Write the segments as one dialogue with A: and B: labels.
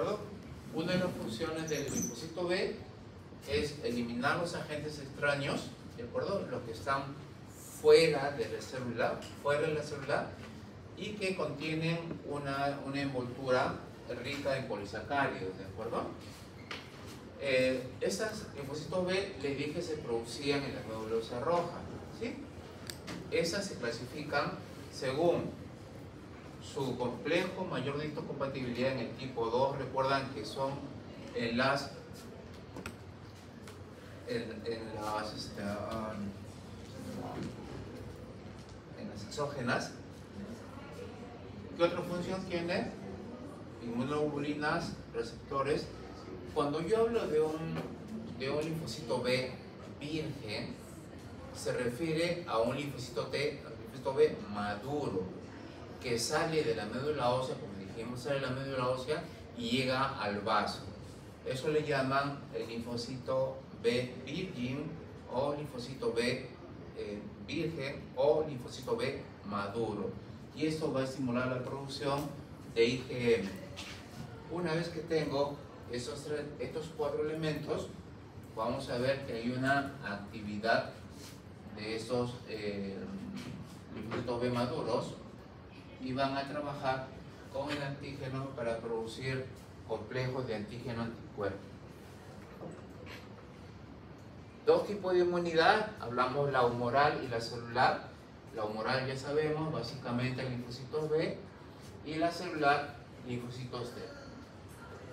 A: acuerdo? Una de las funciones del linfocito B es eliminar los agentes extraños, ¿de acuerdo? Los que están fuera de la célula, y que contienen una envoltura rica en polisacáridos, ¿de acuerdo? Estos linfocitos B, les dije, se producían en la nebulosa roja, ¿sí? Esas se clasifican según su complejo mayor de histocompatibilidad en el tipo 2. Recuerdan que son en las exógenas. ¿Qué otra función tiene? Inmunoglobulinas, receptores. Cuando yo hablo de un linfocito B virgen, se refiere a un linfocito B maduro, que sale de la médula ósea, como dijimos, sale de la médula ósea y llega al vaso. Eso le llaman el linfocito B virgen o linfocito B virgen o linfocito B maduro. Y esto va a estimular la producción de IgM. Una vez que tengo estos 4 elementos, vamos a ver que hay una actividad de estos linfocitos B maduros y van a trabajar con el antígeno para producir complejos de antígeno-anticuerpo. Dos tipos de inmunidad, hablamos la humoral y la celular. La humoral ya sabemos, básicamente linfocitos B, y la celular, linfocitos T.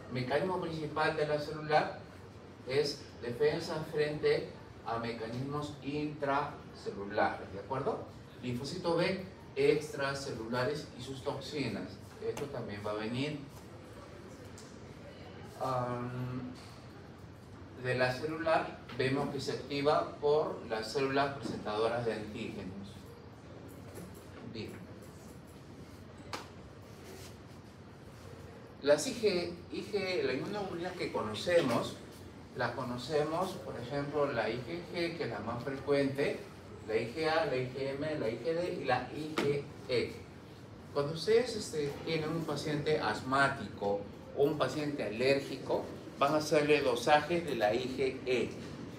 A: El mecanismo principal de la celular es defensa frente a mecanismos intracelulares, ¿de acuerdo? Linfocito B, extracelulares y sus toxinas. Esto también va a venir. De la celular vemos que se activa por las células presentadoras de antígenos. Bien. Las la inmunoglobulina que conocemos, las conocemos, por ejemplo, la IgG, que es la más frecuente, la IgA, la IgM, la IgD y la IgE. Cuando ustedes tienen un paciente asmático o un paciente alérgico, van a hacerle dosajes de la IgE, ¿de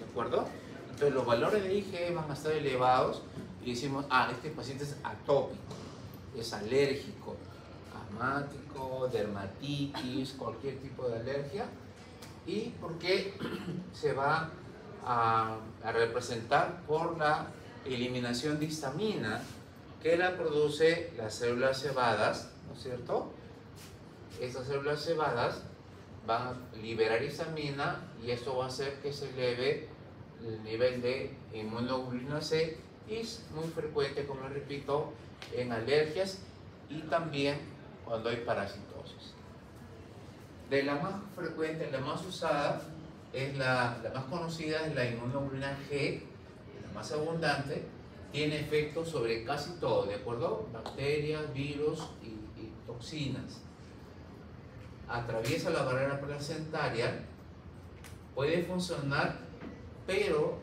A: acuerdo? Entonces los valores de IgE van a estar elevados y decimos, este paciente es atópico, es alérgico, asmático, dermatitis, cualquier tipo de alergia. ¿Y por qué? Se va a representar por la eliminación de histamina que la produce las células cebadas, ¿no es cierto? Estas células cebadas van a liberar histamina y esto va a hacer que se eleve el nivel de inmunoglobulina C, y es muy frecuente, como les repito, en alergias y también cuando hay parasitosis. De la más frecuente, la más usada, es la más conocida, es la inmunoglobulina G, la más abundante, tiene efectos sobre casi todo, ¿de acuerdo? Bacterias, virus y toxinas. Atraviesa la barrera placentaria, puede funcionar, pero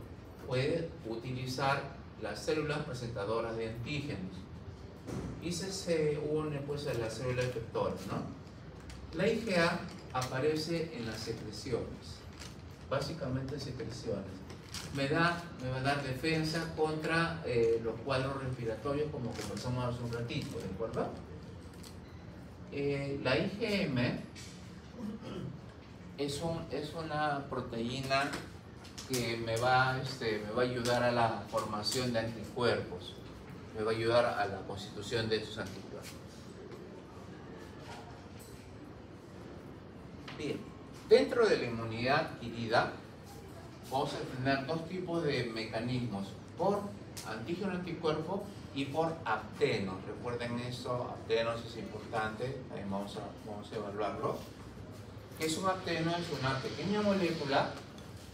A: puede utilizar las células presentadoras de antígenos y se une pues a las células efectoras, ¿no? La IgA aparece en las secreciones, básicamente secreciones. Me va a dar defensa contra los cuadros respiratorios, como conversamos hace un ratito, ¿de acuerdo? La IgM es una proteína que me va a ayudar a la formación de anticuerpos, me va a ayudar a la constitución de estos anticuerpos. Bien, dentro de la inmunidad adquirida vamos a tener dos tipos de mecanismos, por antígeno-anticuerpo y por aptenos. Recuerden eso, aptenos es importante, también vamos a evaluarlo. ¿Qué es un apteno? Es una pequeña molécula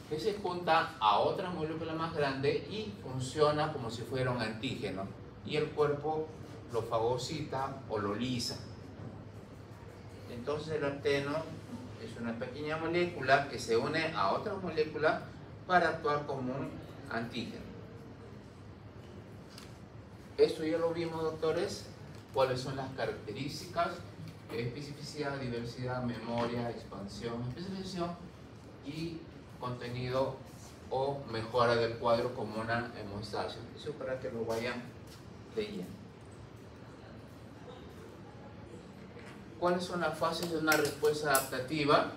A: que se junta a otra molécula más grande y funciona como si fuera un antígeno, y el cuerpo lo fagocita o lo lisa. Entonces el apteno es una pequeña molécula que se une a otra molécula para actuar como un antígeno. Esto ya lo vimos, doctores, cuáles son las características especificidad, diversidad, memoria, expansión, especialización y contenido o mejora del cuadro como una demostración. Eso para que lo vayan leyendo. ¿Cuáles son las fases de una respuesta adaptativa?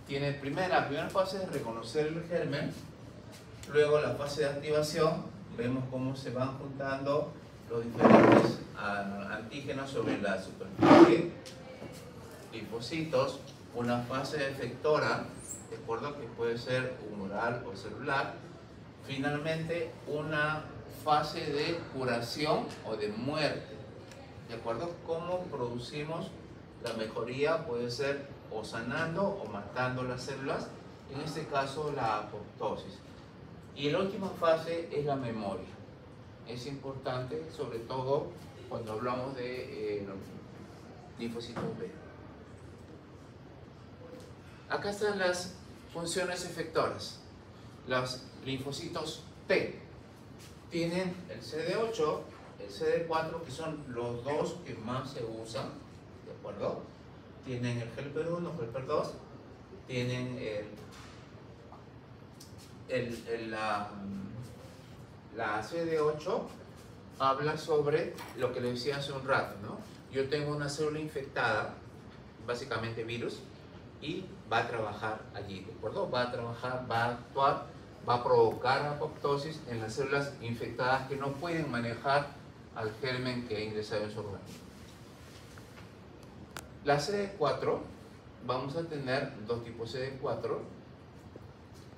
A: Tiene la primera fase es reconocer el germen, luego la fase de activación, vemos cómo se van juntando los diferentes antígenos sobre la superficie, linfocitos, una fase efectora, de acuerdo, que puede ser humoral o celular, finalmente una fase de curación o de muerte, de acuerdo, cómo producimos la mejoría, puede ser o sanando o matando las células, en este caso la apoptosis. Y la última fase es la memoria. Es importante, sobre todo cuando hablamos de linfocitos B. Acá están las funciones efectoras. Los linfocitos T tienen el CD8, el CD4, que son los dos que más se usan, ¿de acuerdo? Tienen el helper 1, helper 2, tienen la CD8 habla sobre lo que le decía hace un rato, ¿no? Yo tengo una célula infectada, básicamente virus, y va a trabajar allí, ¿de acuerdo? Va a trabajar, va a actuar, va a provocar apoptosis en las células infectadas que no pueden manejar al germen que ha ingresado en su organismo. La CD4, vamos a tener dos tipos CD4.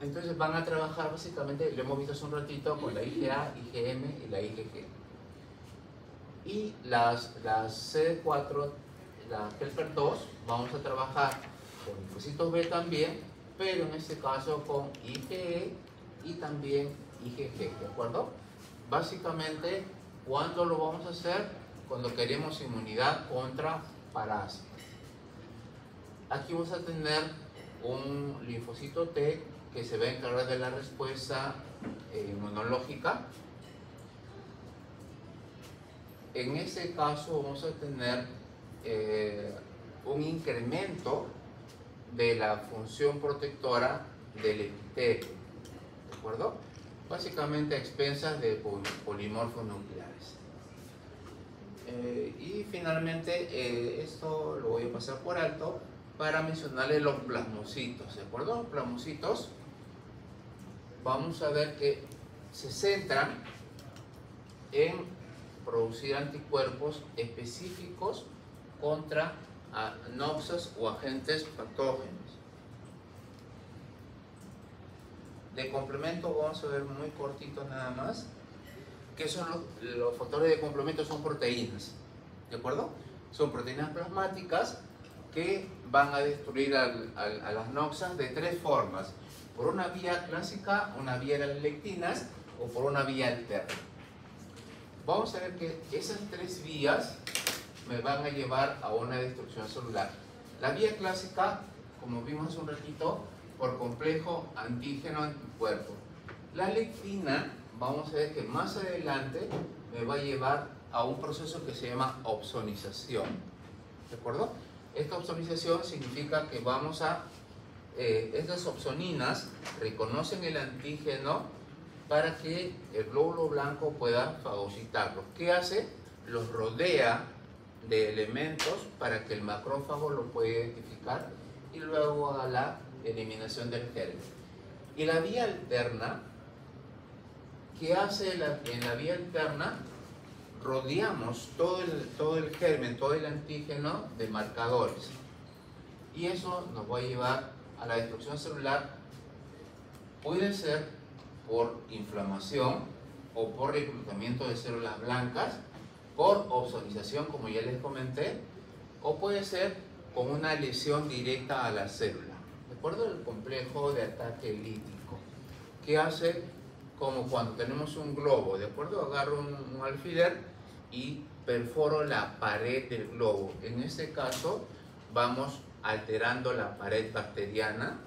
A: Entonces van a trabajar básicamente, lo hemos visto hace un ratito, con la IgA, IgM y la IgG. Y las CD4, la helper 2, vamos a trabajar con linfocitos B también, pero en este caso con IgE y también IgG, ¿de acuerdo? Básicamente, ¿cuándo lo vamos a hacer? Cuando queremos inmunidad contra parásitos. Aquí vamos a tener un linfocito T que se va a encargar de la respuesta inmunológica. En este caso vamos a tener un incremento de la función protectora del epitelio, ¿de acuerdo? Básicamente a expensas de polimorfos nucleares. Y finalmente esto lo voy a pasar por alto para mencionarles los plasmocitos, ¿de acuerdo? Los plasmocitos, vamos a ver que se centran en producir anticuerpos específicos contra noxas o agentes patógenos. De complemento vamos a ver muy cortito nada más. ¿Qué son los factores de complemento? Son proteínas, ¿de acuerdo? Son proteínas plasmáticas que van a destruir a las noxas de tres formas: por una vía clásica, una vía de las lectinas o por una vía alterna. Vamos a ver que esas tres vías me van a llevar a una destrucción celular. La vía clásica, como vimos hace un ratito, por complejo antígeno-anticuerpo. La lectina, vamos a ver que más adelante me va a llevar a un proceso que se llama opsonización, ¿de acuerdo? Esta opsonización significa que vamos a estas opsoninas reconocen el antígeno para que el glóbulo blanco pueda fagocitarlo. ¿Qué hace? Los rodea de elementos para que el macrófago lo pueda identificar y luego haga la eliminación del germen. Y la vía alterna, ¿qué hace en la vía alterna? Rodeamos todo el germen, todo el antígeno de marcadores. Y eso nos va a llevar a la destrucción celular. Puede ser por inflamación o por reclutamiento de células blancas, por opsonización, como ya les comenté, o puede ser con una lesión directa a la célula. ¿De acuerdo? El complejo de ataque lítico, que hace como cuando tenemos un globo, ¿de acuerdo? Agarro un alfiler y perforo la pared del globo. En este caso vamos alterando la pared bacteriana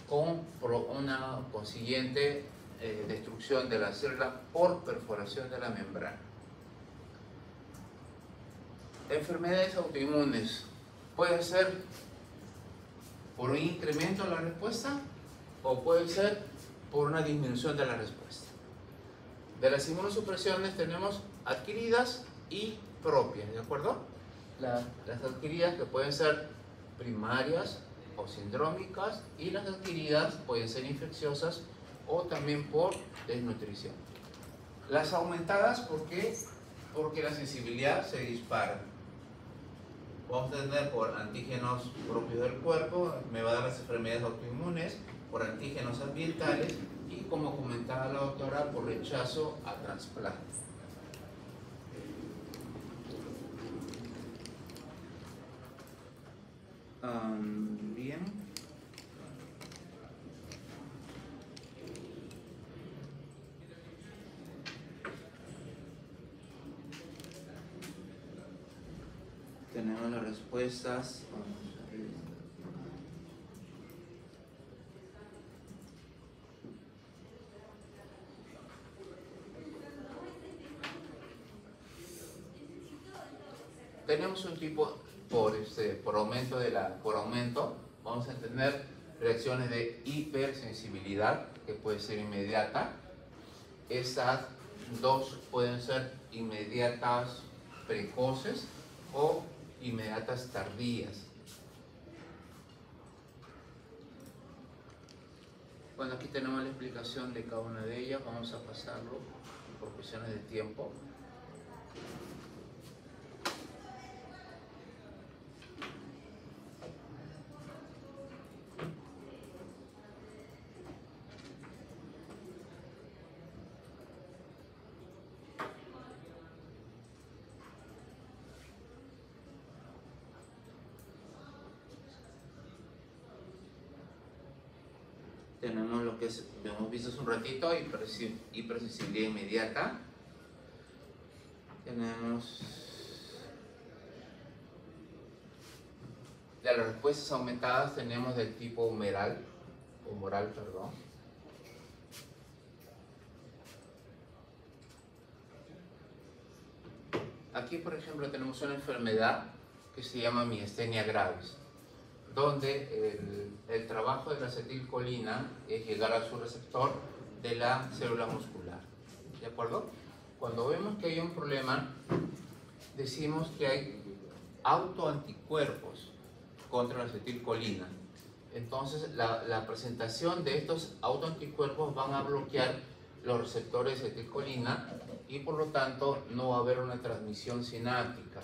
A: con una consiguiente destrucción de la célula por perforación de la membrana. Enfermedades autoinmunes. Puede ser por un incremento de la respuesta o puede ser por una disminución de la respuesta. De las inmunosupresiones tenemos adquiridas y propias, ¿de acuerdo? Las adquiridas que pueden ser primarias o sindrómicas y las adquiridas pueden ser infecciosas o también por desnutrición. Las aumentadas, ¿por qué? Porque la sensibilidad se dispara. Vamos a tener por antígenos propios del cuerpo, me va a dar las enfermedades autoinmunes, por antígenos ambientales y, como comentaba la doctora, por rechazo a trasplante. Bien. Tenemos las respuestas. Vamos a ver. Tenemos un tipo por aumento vamos a tener reacciones de hipersensibilidad que puede ser inmediata. Estas dos pueden ser inmediatas precoces o inmediatas tardías. Bueno, aquí tenemos la explicación de cada una de ellas. Vamos a pasarlo por cuestiones de tiempo. Tenemos lo que hemos visto hace un ratito, hipersensibilidad inmediata. Tenemos de las respuestas aumentadas, tenemos del tipo humoral, perdón. Aquí, por ejemplo, tenemos una enfermedad que se llama miastenia gravis, donde el trabajo de la acetilcolina es llegar a su receptor de la célula muscular. ¿De acuerdo? Cuando vemos que hay un problema, decimos que hay autoanticuerpos contra la acetilcolina. Entonces, la presentación de estos autoanticuerpos van a bloquear los receptores de acetilcolina y, por lo tanto, no va a haber una transmisión sináptica.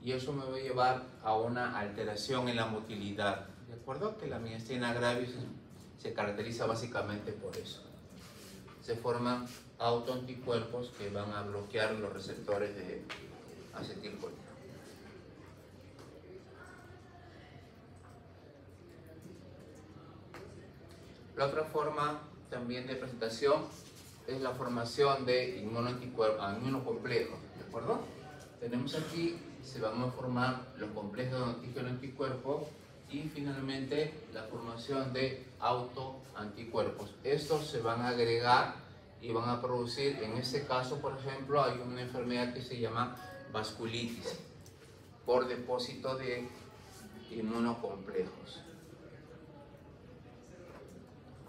A: Y eso me va a llevar a una alteración en la motilidad. ¿De acuerdo? Que la miastenia gravis se caracteriza básicamente por eso. Se forman autoanticuerpos que van a bloquear los receptores de acetilcolina. La otra forma también de presentación es la formación de inmunocomplejos. ¿De acuerdo? Tenemos aquí, se van a formar los complejos de antígeno-anticuerpo y finalmente la formación de autoanticuerpos. Estos se van a agregar y van a producir, en este caso, por ejemplo, hay una enfermedad que se llama vasculitis por depósito de inmunocomplejos.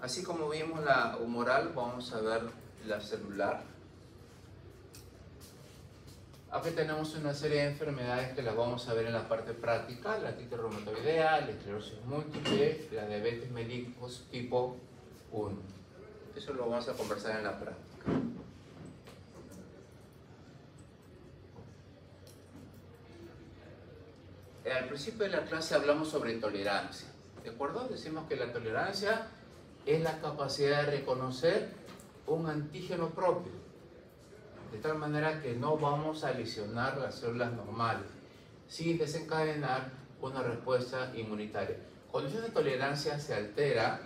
A: Así como vimos la humoral, vamos a ver la celular. Aquí tenemos una serie de enfermedades que las vamos a ver en la parte práctica: la artritis reumatoidea, la esclerosis múltiple, la diabetes mellitus tipo 1. Eso lo vamos a conversar en la práctica. Al principio de la clase hablamos sobre tolerancia. ¿De acuerdo? Decimos que la tolerancia es la capacidad de reconocer un antígeno propio, de tal manera que no vamos a lesionar las células normales, sin desencadenar una respuesta inmunitaria. Cuando esa tolerancia se altera,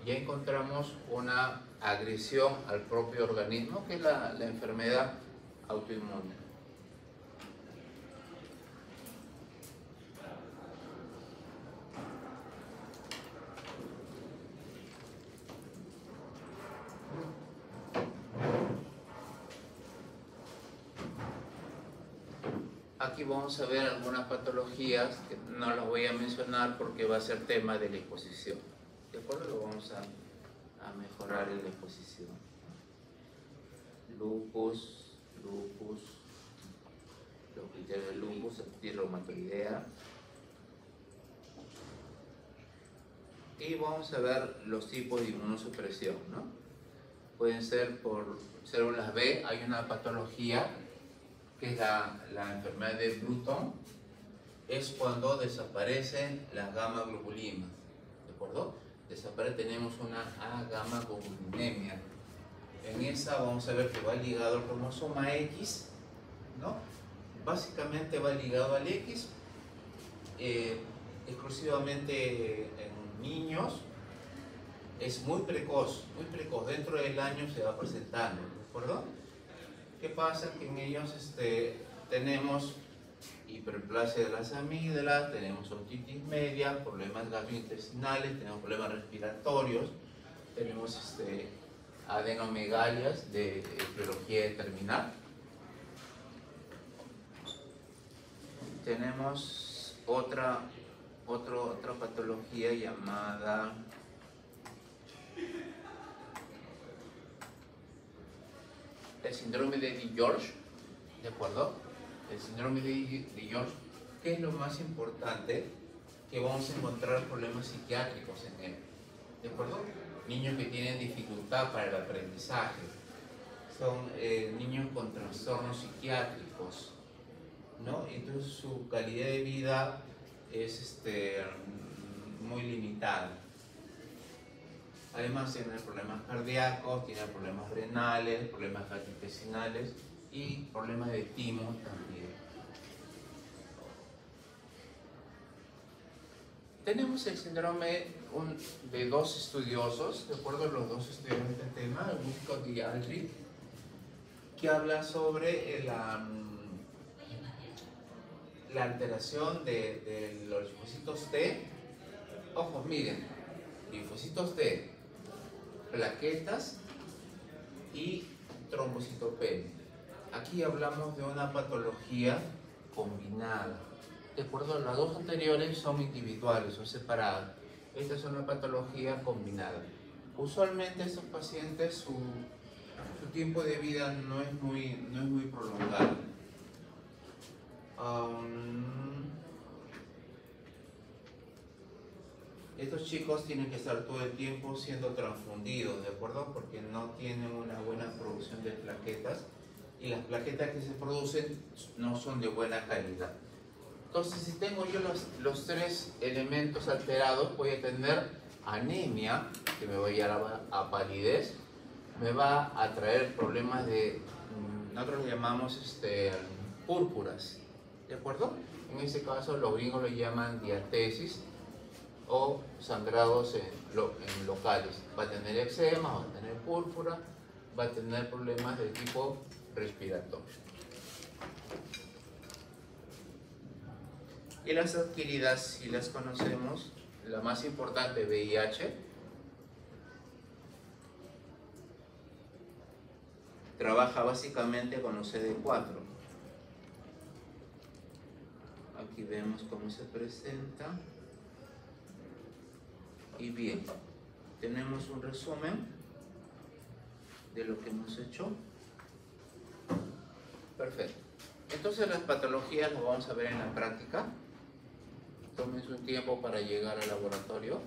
A: ya encontramos una agresión al propio organismo, que es la enfermedad autoinmune. Aquí vamos a ver algunas patologías que no las voy a mencionar porque va a ser tema de la exposición. ¿De acuerdo? Lo vamos a mejorar en la exposición. Lupus, los criterios de lupus, artritis reumatoidea. Y vamos a ver los tipos de inmunosupresión, ¿no? Pueden ser por células B, hay una patología que es la enfermedad de Bruton, es cuando desaparecen las gamma-globulinas, ¿de acuerdo? Tenemos una A-gamma-globulinemia. En esa vamos a ver que va ligado al cromosoma X, ¿no? Básicamente va ligado al X, exclusivamente en niños. Es muy precoz, dentro del año se va presentando, ¿de acuerdo? ¿Qué pasa? Que en ellos tenemos hiperplasia de las amígdalas, tenemos otitis media, problemas gastrointestinales, tenemos problemas respiratorios, tenemos adenomegalias de etiología determinada. Tenemos otra patología llamada el síndrome de DiGeorge, ¿de acuerdo? El síndrome de DiGeorge, ¿qué es lo más importante? Que vamos a encontrar problemas psiquiátricos en él, ¿de acuerdo? Niños que tienen dificultad para el aprendizaje, son niños con trastornos psiquiátricos, ¿no? Entonces su calidad de vida es muy limitada. Además tienen problemas cardíacos, tienen problemas renales, problemas gastrointestinales y problemas de timo también. Tenemos el síndrome de dos estudiosos, de acuerdo, los dos estudiaron este tema, Woodcock y Aldrich, que habla sobre la alteración de los linfocitos T. Ojo, miren, linfocitos T, plaquetas y trombocitopenia. Aquí hablamos de una patología combinada. De acuerdo, las dos anteriores son individuales, son separadas. Esta es una patología combinada. Usualmente estos pacientes su tiempo de vida no es muy prolongado. Estos chicos tienen que estar todo el tiempo siendo transfundidos, ¿de acuerdo? Porque no tienen una buena producción de plaquetas y las plaquetas que se producen no son de buena calidad. Entonces, si tengo yo los tres elementos alterados, voy a tener anemia, que me va a llevar a palidez, me va a traer problemas de, nosotros le llamamos púrpuras, ¿de acuerdo? En este caso los gringos lo llaman diatesis o sangrados en locales. Va a tener eczema, va a tener púrpura, va a tener problemas de tipo respiratorio. Y las adquiridas, si las conocemos, la más importante, VIH, trabaja básicamente con los CD4. Aquí vemos cómo se presenta. Y bien, tenemos un resumen de lo que hemos hecho. Perfecto. Entonces las patologías las vamos a ver en la práctica. Tómense un tiempo para llegar al laboratorio.